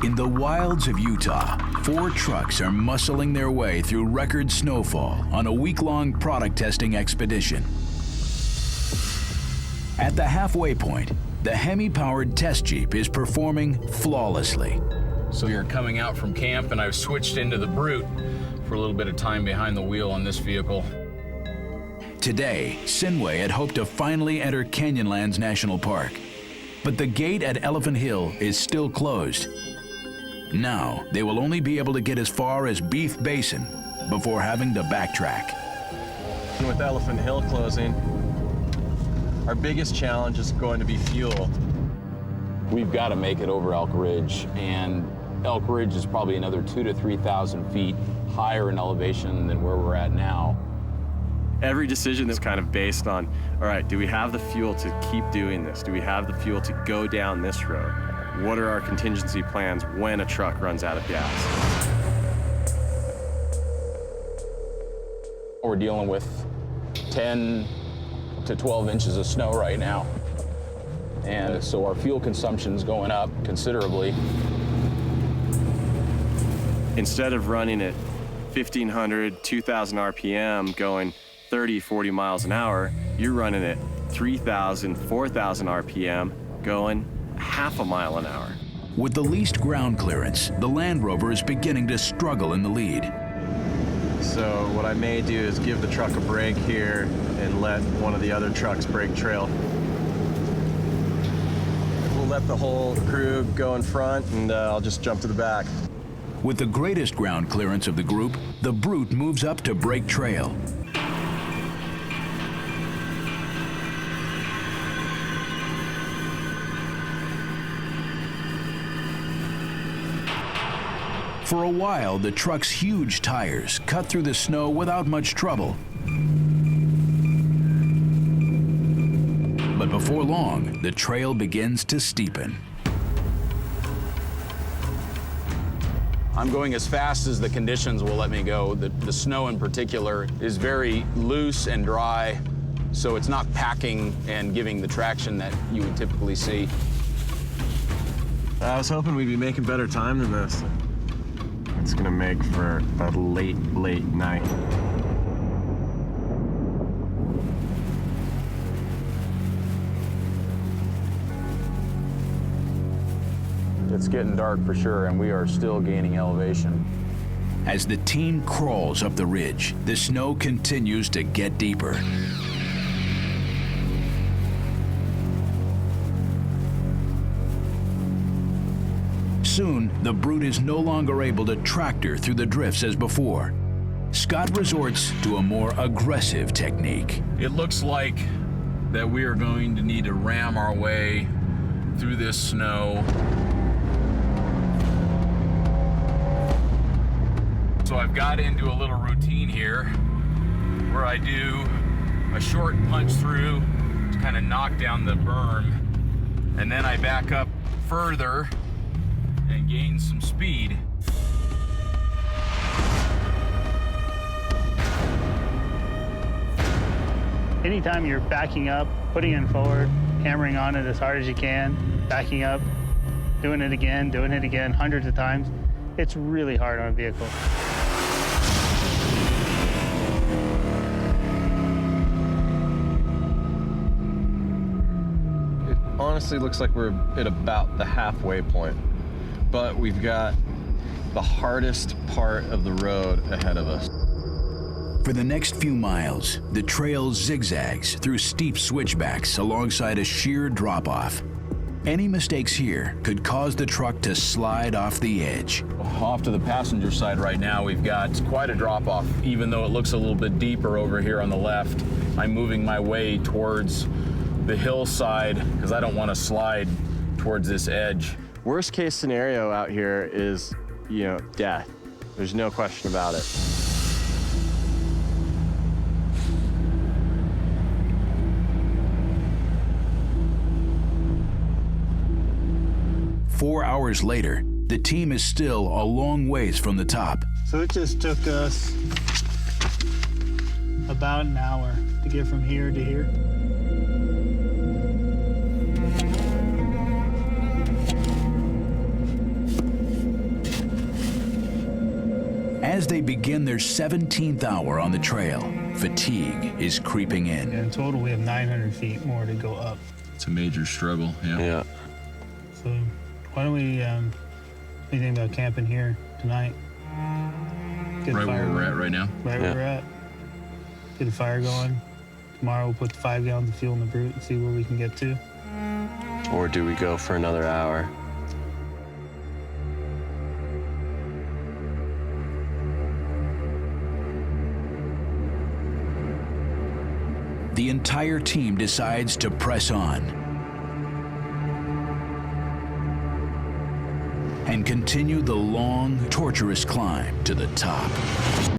In the wilds of Utah, 4 trucks are muscling their way through record snowfall on a week-long product testing expedition. At the halfway point, the Hemi-powered test Jeep is performing flawlessly. So you're coming out from camp, and I've switched into the Brute for a little bit of time behind the wheel on this vehicle. Today, Sinway had hoped to finally enter Canyonlands National Park, but the gate at Elephant Hill is still closed. Now, they will only be able to get as far as Beef Basin before having to backtrack. With Elephant Hill closing, our biggest challenge is going to be fuel. We've got to make it over Elk Ridge, and Elk Ridge is probably another 2,000 to 3,000 feet higher in elevation than where we're at now. Every decision is kind of based on, all right, do we have the fuel to keep doing this? Do we have the fuel to go down this road? What are our contingency plans when a truck runs out of gas? We're dealing with 10 to 12 inches of snow right now. And so our fuel consumption's going up considerably. Instead of running at 1,500, 2,000 RPM going 30, 40 miles an hour, you're running at 3,000, 4,000 RPM going half a mile an hour. With the least ground clearance, the Land Rover is beginning to struggle in the lead. So what I may do is give the truck a break here and let one of the other trucks break trail. We'll let the whole crew go in front, and I'll just jump to the back. With the greatest ground clearance of the group, the Brute moves up to break trail. For a while, the truck's huge tires cut through the snow without much trouble. But before long, the trail begins to steepen. I'm going as fast as the conditions will let me go. The snow in particular is very loose and dry, so it's not packing and giving the traction that you would typically see. I was hoping we'd be making better time than this. It's gonna make for a late night. It's getting dark for sure, and we are still gaining elevation. As the team crawls up the ridge, the snow continues to get deeper. Soon, the Brute is no longer able to tractor through the drifts as before. Scott resorts to a more aggressive technique. It looks like that we are going to need to ram our way through this snow. So I've got into a little routine here where I do a short punch through to kind of knock down the berm, and then I back up further and gain some speed. Anytime you're backing up, putting it forward, hammering on it as hard as you can, backing up, doing it again, hundreds of times, it's really hard on a vehicle. It honestly looks like we're at about the halfway point, but we've got the hardest part of the road ahead of us. For the next few miles, the trail zigzags through steep switchbacks alongside a sheer drop-off. Any mistakes here could cause the truck to slide off the edge. Off to the passenger side right now, we've got quite a drop-off. Even though it looks a little bit deeper over here on the left, I'm moving my way towards the hillside because I don't want to slide towards this edge. Worst case scenario out here is, death. There's no question about it. Four hours later, the team is still a long ways from the top. So it just took us about an hour to get from here to here. as they begin their 17th hour on the trail, fatigue is creeping in. In total, we have 900 feet more to go up. It's a major struggle. Yeah. So why don't we, what do you think about camping here tonight? Get a Right fire where we're going. at right now. Right where we're at. Get a fire going. Tomorrow we'll put the 5 gallons of fuel in the brute and see where we can get to. Or do we go for another hour? The entire team decides to press on and continue the long, torturous climb to the top.